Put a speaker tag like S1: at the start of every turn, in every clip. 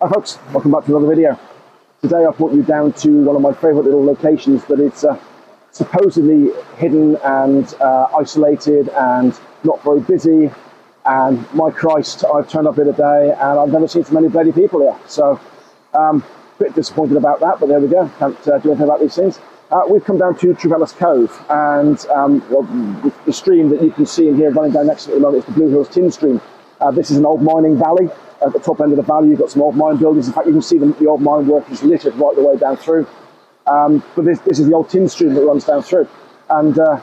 S1: Hi folks, welcome back to another video. Today I've brought you down to one of my favourite little locations, but it's supposedly hidden and isolated and not very busy, and my Christ, I've turned up here today and I've never seen so many bloody people here. So a bit disappointed about that, but there we go, can't do anything about these things. We've come down to Trevellas Cove, and the stream that you can see in here running down next to it at the moment is the Blue Hills Tin Stream. This is an old mining valley. At the top end of the valley, you've got some old mine buildings. In fact, you can see the old mine workers littered right the way down through. But this is the old tin stream that runs down through. And there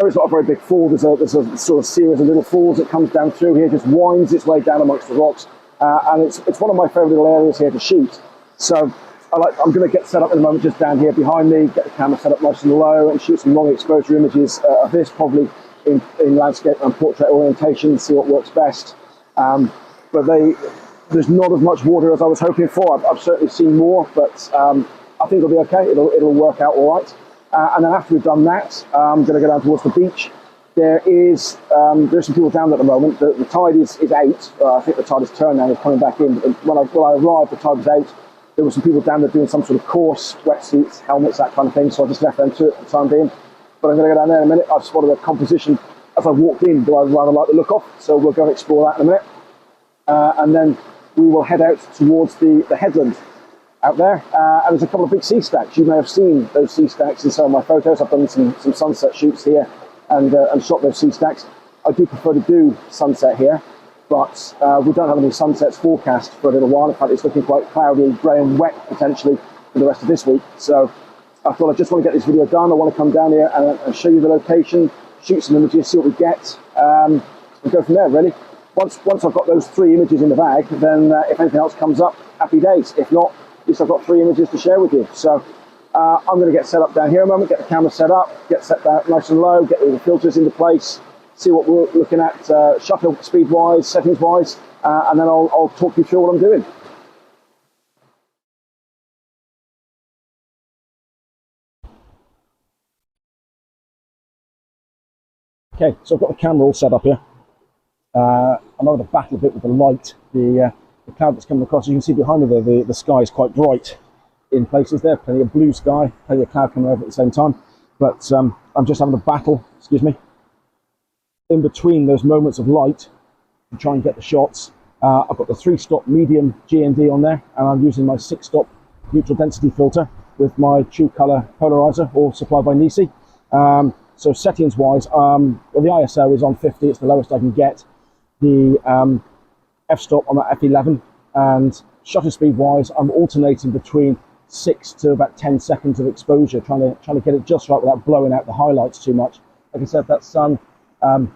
S1: is not a very big fall. There's a sort of series of little falls that comes down through here, just winds its way down amongst the rocks. And it's one of my favourite little areas here to shoot. So I'm going to get set up in a moment just down here behind me, get the camera set up nice and low, and shoot some long exposure images of this, probably in landscape and portrait orientation, see what works best. But there's not as much water as I was hoping for. I've certainly seen more, but I think it'll be okay. It'll work out all right. And then after we've done that, I'm going to go down towards the beach. There's some people down at the moment. The tide is 8. I think the tide is turned now. It's coming back in. When I arrived, the tide was 8. There were some people down there doing some sort of course, wetsuits, helmets, that kind of thing. So I just left them to it for the time being. But I'm going to go down there in a minute. I've spotted a composition as I walked in that I rather like the look of. So we'll go and explore that in a minute. And then we will head out towards the headland out there. And there's a couple of big sea stacks. You may have seen those sea stacks in some of my photos. I've done some sunset shoots here and shot those sea stacks. I do prefer to do sunset here, but we don't have any sunsets forecast for a little while. In fact, it's looking quite cloudy, grey and wet potentially for the rest of this week. So I thought I just want to get this video done. I want to come down here and show you the location, shoot some images, see what we get, and go from there, really. Once I've got those 3 images in the bag, then if anything else comes up, happy days. If not, at least I've got 3 images to share with you. So I'm going to get set up down here a moment, get the camera set up, get set down nice and low, get all the filters into place, see what we're looking at shutter speed-wise, settings-wise, and then I'll talk you through what I'm doing. Okay, so I've got the camera all set up here. I'm over to battle a bit with the light, the cloud that's coming across. As you can see behind me there, the sky is quite bright in places there. Plenty of blue sky, plenty of cloud coming over at the same time. But I'm just having a battle, excuse me, in between those moments of light to try and get the shots. I've got the 3-stop medium GND on there, and I'm using my 6-stop neutral density filter with my True Color polarizer, all supplied by Nisi. So settings wise, well, the ISO is on 50, it's the lowest I can get. The f-stop I'm at f11, and shutter speed wise I'm alternating between 6 to about 10 seconds of exposure, trying to get it just right without blowing out the highlights too much. Like I said, that sun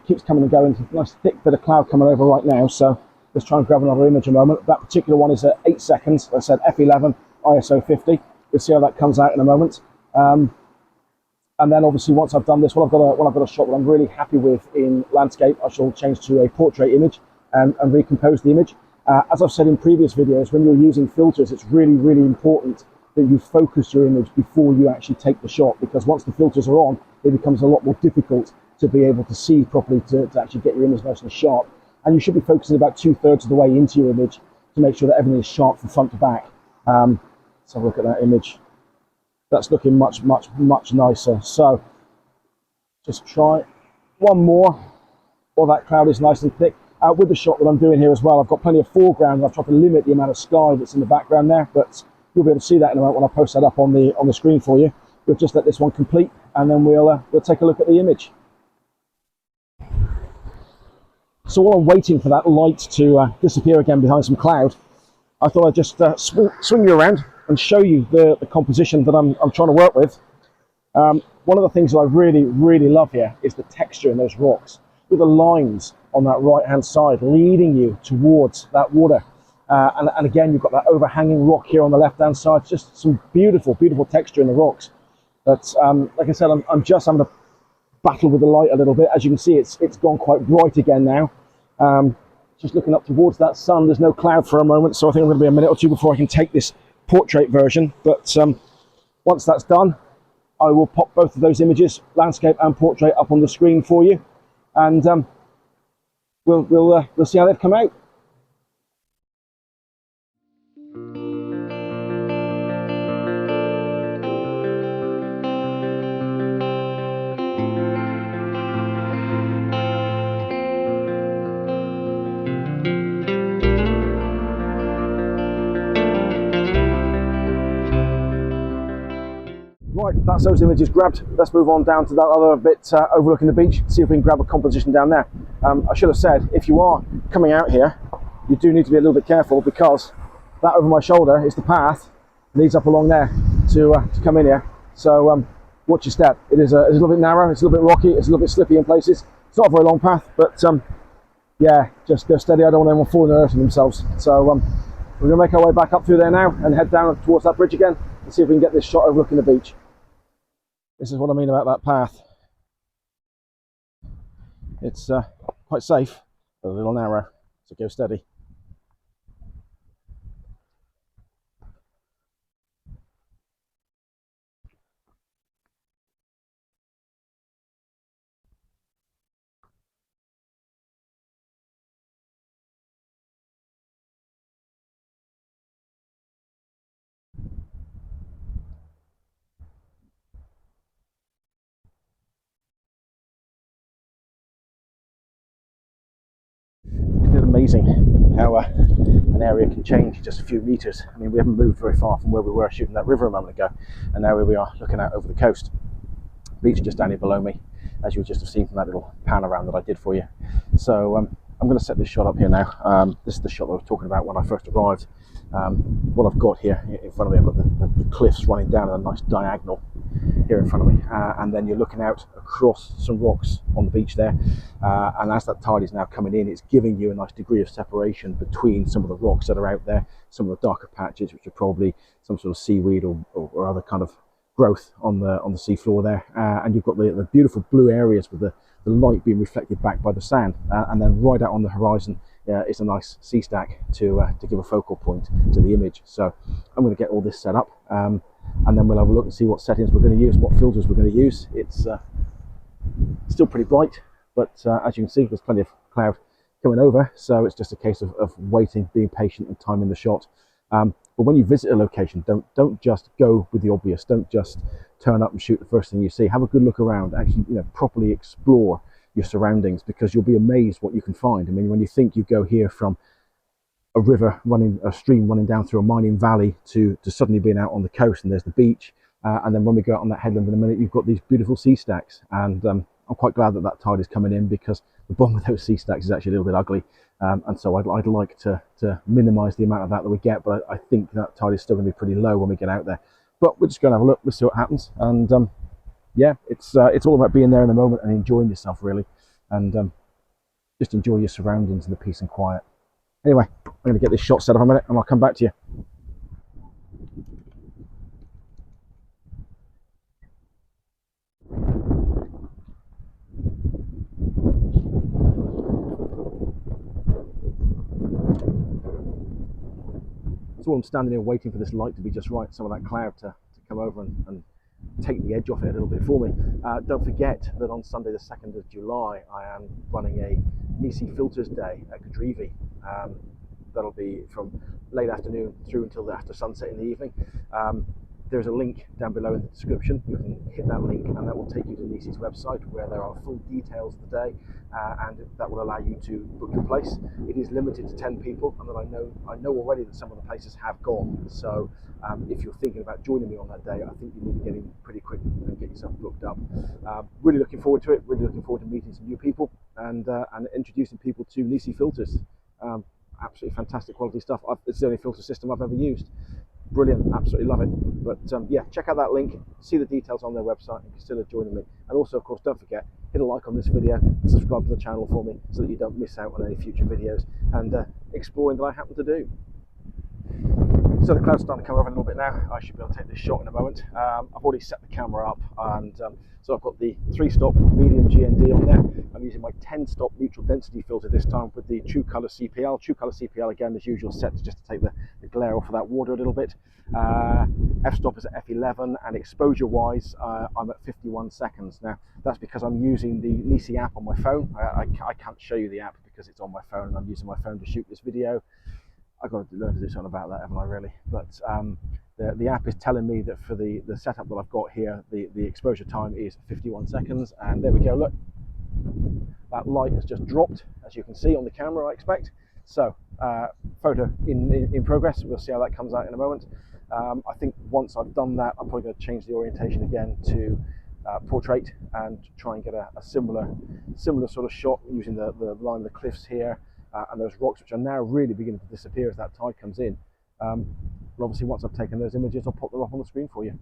S1: keeps coming and going. It's a nice thick bit of cloud coming over right now, so let's try and grab another image a moment. That particular one is at 8 seconds. I said f11, ISO 50. We'll see how that comes out in a moment. And then obviously once I've done this, when I've got a shot that I'm really happy with in landscape, I shall change to a portrait image and recompose the image. As I've said in previous videos, when you're using filters, it's really, really important that you focus your image before you actually take the shot, because once the filters are on, it becomes a lot more difficult to be able to see properly, to actually get your image nice and sharp. And you should be focusing about 2/3 of the way into your image to make sure that everything is sharp from front to back. Let's have a look at that image. That's looking much, much, much nicer. So just try one more while that cloud is nice and thick. With the shot that I'm doing here as well, I've got plenty of foreground. I've tried to limit the amount of sky that's in the background there, but you'll be able to see that in a moment when I post that up on the screen for you. We'll just let this one complete, and then we'll take a look at the image. So while I'm waiting for that light to disappear again behind some cloud, I thought I'd just swing you around and show you the composition that I'm trying to work with. One of the things that I really, really love here is the texture in those rocks, with the lines on that right-hand side leading you towards that water. And again, you've got that overhanging rock here on the left-hand side. Just some beautiful, beautiful texture in the rocks. But like I said, I'm just having to battle with the light a little bit. As you can see, it's gone quite bright again now. Just looking up towards that sun, there's no cloud for a moment, so I think I'm going to be a minute or two before I can take this portrait version. But once that's done, I will pop both of those images, landscape and portrait, up on the screen for you, and we'll see how they've come out. Right, that's those images grabbed. Let's move on down to that other bit overlooking the beach, see if we can grab a composition down there. I should have said, if you are coming out here, you do need to be a little bit careful, because that over my shoulder is the path leads up along there to come in here. So watch your step. It's a little bit narrow, it's a little bit rocky, it's a little bit slippy in places. It's not a very long path, but yeah, just go steady. I don't want anyone falling and hurting themselves. So we're going to make our way back up through there now and head down towards that bridge again and see if we can get this shot overlooking the beach. This is what I mean about that path. It's quite safe, but a little narrow, so go steady. It's amazing how an area can change in just a few meters. I mean, we haven't moved very far from where we were shooting that river a moment ago, and now here we are looking out over the coast. Beach just down here below me, as you just have seen from that little pan around that I did for you. So I'm going to set this shot up here now. This is the shot that I was talking about when I first arrived. What I've got here in front of me, I've got the cliffs running down a nice diagonal here in front of me, and then you're looking out across some rocks on the beach there, and as that tide is now coming in, it's giving you a nice degree of separation between some of the rocks that are out there, some of the darker patches which are probably some sort of seaweed or other kind of growth on the seafloor there, and you've got the beautiful blue areas with the light being reflected back by the sand, and then right out on the horizon is a nice sea stack to give a focal point to the image. So I'm going to get all this set up, and then we'll have a look and see what settings we're going to use, what filters we're going to use. It's still pretty bright, but as you can see, there's plenty of cloud coming over, so it's just a case of waiting, being patient and timing the shot. But when you visit a location, don't just go with the obvious. Don't just turn up and shoot the first thing you see. Have a good look around. Actually, properly explore your surroundings, because you'll be amazed what you can find. I mean, when you think you go here from a stream running down through a mining valley to suddenly being out on the coast, and there's the beach, and then when we go out on that headland in a minute, you've got these beautiful sea stacks. And I'm quite glad that tide is coming in, because the bottom of those sea stacks is actually a little bit ugly. And so I'd like to minimise the amount of that we get, but I think that tide is still going to be pretty low when we get out there. But we're just going to have a look, we'll see what happens. And yeah, it's all about being there in the moment and enjoying yourself, really, and just enjoy your surroundings and the peace and quiet. Anyway, I'm going to get this shot set up a minute and I'll come back to you. So I'm standing here waiting for this light to be just right, some of that cloud to come over and take the edge off it a little bit for me. Don't forget that on Sunday the 2nd of July I am running a Nisi Filters Day at Kadrivi. That'll be from late afternoon through until after sunset in the evening. There's a link down below in the description. You can hit that link and that will take you to Nisi's website, where there are full details of the day, and that will allow you to book your place. It is limited to 10 people, and then I know already that some of the places have gone. So if you're thinking about joining me on that day, I think you need to get in pretty quick and get yourself booked up. Really looking forward to it. Really looking forward to meeting some new people and introducing people to Nisi Filters. Absolutely fantastic quality stuff. It's the only filter system I've ever used. Brilliant, absolutely love it. But yeah, check out that link, see the details on their website, and consider joining me. And also, of course, don't forget, hit a like on this video and subscribe to the channel for me, so that you don't miss out on any future videos and exploring that I happen to do. So the cloud's starting to come over a little bit now. I should be able to take this shot in a moment. I've already set the camera up, and so I've got the 3-stop medium GND on there. I'm using my 10-stop neutral density filter this time with the True Color CPL. True Color CPL, again, as usual, set to just to take the glare off of that water a little bit. F-stop is at F11, and exposure-wise, I'm at 51 seconds. Now, that's because I'm using the Nisi app on my phone. I can't show you the app because it's on my phone, and I'm using my phone to shoot this video. I've got to learn to do something about that, haven't I, really? But the app is telling me that for the setup that I've got here, the exposure time is 51 seconds. And there we go, look. That light has just dropped, as you can see on the camera, I expect. So, photo in progress. We'll see how that comes out in a moment. I think once I've done that, I'm probably going to change the orientation again to portrait and try and get a similar sort of shot using the line of the cliffs here and those rocks, which are now really beginning to disappear as that tide comes in. But obviously once I've taken those images, I'll pop them up on the screen for you.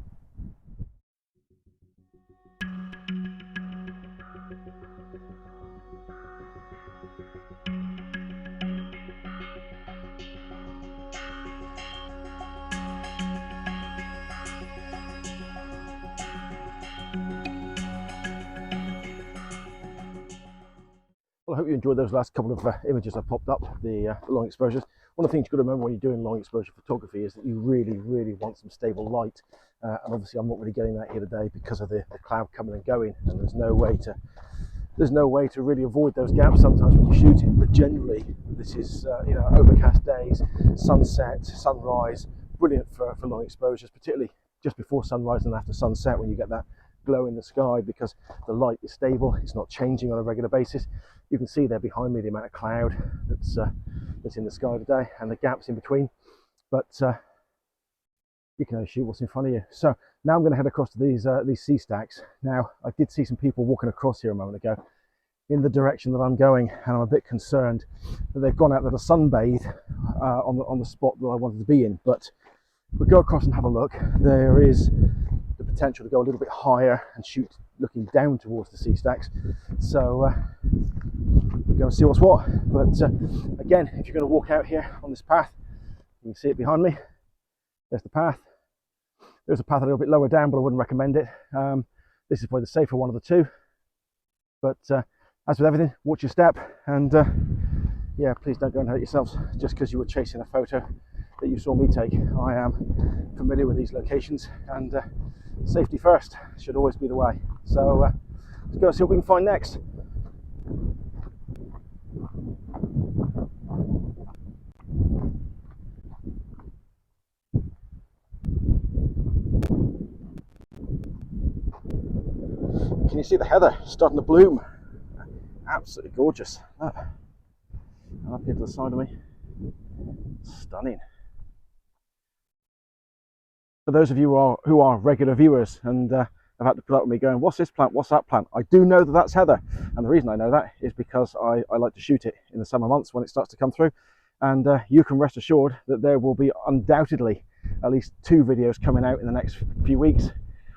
S1: Well, I hope you enjoyed those last couple of images I popped up, the long exposures. One of the things you've got to remember when you're doing long exposure photography is that you really want some stable light. And obviously I'm not really getting that here today because of the cloud coming and going, and there's no way to really avoid those gaps sometimes when you're shooting. But generally this is overcast days, sunset, sunrise, brilliant for long exposures, particularly just before sunrise and after sunset when you get that glow in the sky because the light is stable, it's not changing on a regular basis. You can see there behind me the amount of cloud that's in the sky today and the gaps in between, but you can only shoot what's in front of you. So now I'm going to head across to these sea stacks. Now I did see some people walking across here a moment ago in the direction that I'm going, and I'm a bit concerned that they've gone out there to sunbathe on the spot that I wanted to be in. But we'll go across and have a look. There is the potential to go a little bit higher and shoot looking down towards the sea stacks. So we'll go and see what's what. But again, if you're going to walk out here on this path, you can see it behind me. There's the path. There's a path a little bit lower down, but I wouldn't recommend it. This is probably the safer one of the two. But as with everything, watch your step, and yeah, please don't go and hurt yourselves just because you were chasing a photo that you saw me take. I am familiar with these locations, and safety first should always be the way. So let's go see what we can find next. Can you see the heather starting to bloom? Absolutely gorgeous. Look. And up here to the side of me, stunning. For those of you who are regular viewers and have had to put up with me going, what's this plant, what's that plant? I do know that that's heather, and the reason I know that is because I like to shoot it in the summer months when it starts to come through, and you can rest assured that there will be undoubtedly at least 2 videos coming out in the next few weeks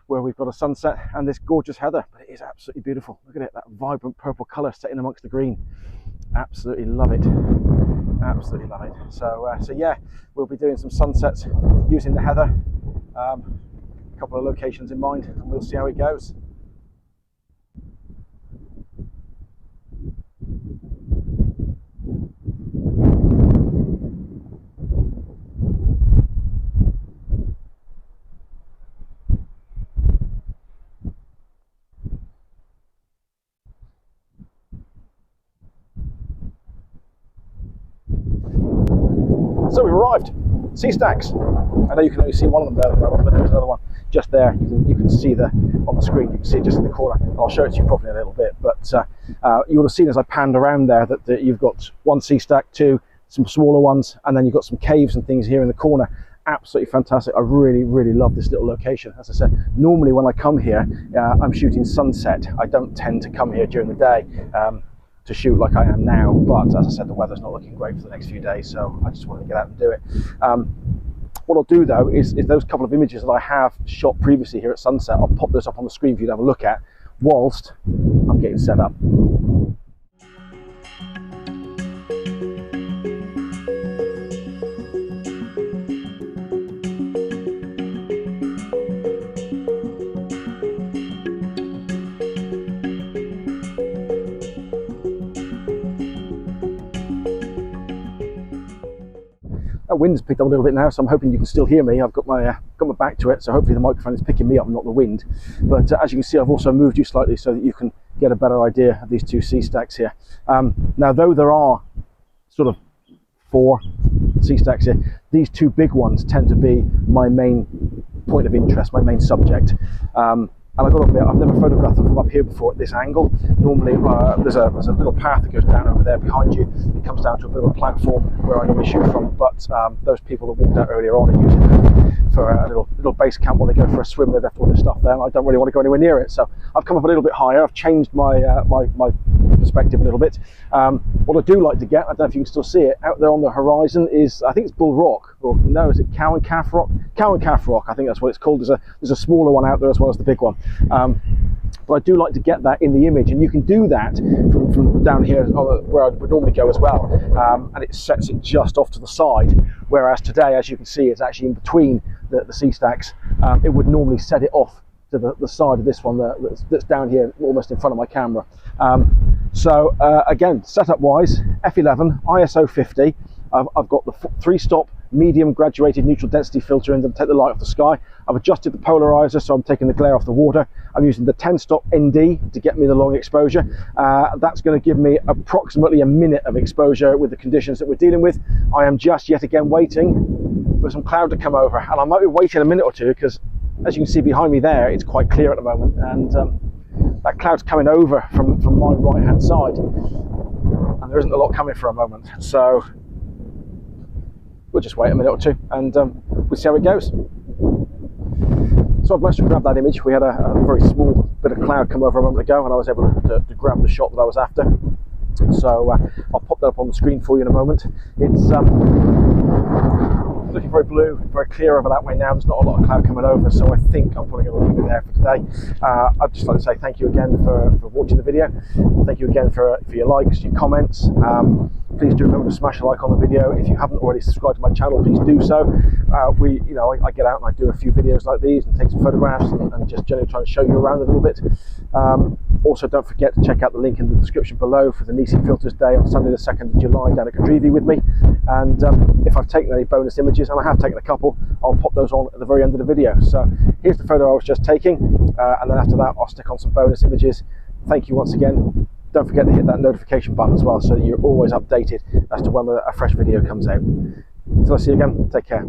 S1: where we've got a sunset and this gorgeous heather. But it is absolutely beautiful. Look at it, that vibrant purple colour setting amongst the green. Absolutely love it. Absolutely love it. So yeah, we'll be doing some sunsets using the heather. A couple of locations in mind, and we'll see how it goes. So we've arrived. Sea stacks. I know you can only see one of them there at the moment, but there's another one just there. You can see on the screen. You can see it just in the corner. I'll show it to you properly in a little bit. But you would have seen as I panned around there that you've got one sea stack, 2, some smaller ones, and then you've got some caves and things here in the corner. Absolutely fantastic. I really love this little location. As I said, normally when I come here, I'm shooting sunset. I don't tend to come here during the day to shoot like I am now, but as I said, the weather's not looking great for the next few days, so I just wanted to get out and do it. What I'll do though is those couple of images that I have shot previously here at sunset, I'll pop those up on the screen for you to have a look at whilst I'm getting set up. That wind's picked up a little bit now, so I'm hoping you can still hear me. I've got my back to it, so hopefully the microphone is picking me up, not the wind. But as you can see, I've also moved you slightly so that you can get a better idea of these 2 sea stacks here. Now, though there are sort of 4 sea stacks here, these 2 big ones tend to be my main point of interest, my main subject. And I've got to admit, I've never photographed them from up here before at this angle. Normally there's a little path that goes down over there behind you. It comes down to a bit of a platform where I normally shoot from, but those people that walked out earlier on are using for a little base camp when they go for a swim. They've left all this stuff there, and I don't really want to go anywhere near it. So I've come up a little bit higher. I've changed my my perspective a little bit. What I do like to get, I don't know if you can still see it, out there on the horizon is, I think it's Bull Rock, or no, is it Cow and Calf Rock? Cow and Calf Rock, I think that's what it's called. There's a smaller one out there as well as the big one. But I do like to get that in the image, and you can do that from down here where I would normally go as well, and it sets it just off to the side, whereas today, as you can see, it's actually in between the sea stacks. It would normally set it off to the side of this one that's down here, almost in front of my camera. So again, setup wise, f11, ISO 50, I've got the 3-stop medium graduated neutral density filter in to take the light off the sky. I've adjusted the polarizer, so I'm taking the glare off the water. I'm using the 10-stop ND to get me the long exposure. That's going to give me approximately a minute of exposure with the conditions that we're dealing with. I am just yet again waiting for some cloud to come over, and I might be waiting a minute or two because, as you can see behind me there, it's quite clear at the moment, and that cloud's coming over from my right hand side, and there isn't a lot coming for a moment. So we'll just wait a minute or two, and we'll see how it goes. So I've managed to grab that image. We had a very small bit of cloud come over a moment ago, and I was able to grab the shot that I was after. So I'll pop that up on the screen for you in a moment. It's looking very blue, very clear over that way now. There's not a lot of cloud coming over, so I think I'm putting a little bit there for today. I'd just like to say thank you again for watching the video. Thank you again for your likes, your comments. Please do remember to smash a like on the video. If you haven't already subscribed to my channel, please do so. I get out and I do a few videos like these and take some photographs and just generally try and show you around a little bit. Also, don't forget to check out the link in the description below for the Nisi Filters Day on Sunday the 2nd of July down at Cadrevi with me. And if I've taken any bonus images, and I have taken a couple, I'll pop those on at the very end of the video. So here's the photo I was just taking, and then after that I'll stick on some bonus images. Thank you once again. Don't forget to hit that notification button as well, so that you're always updated as to when a fresh video comes out. Until I see you again, take care.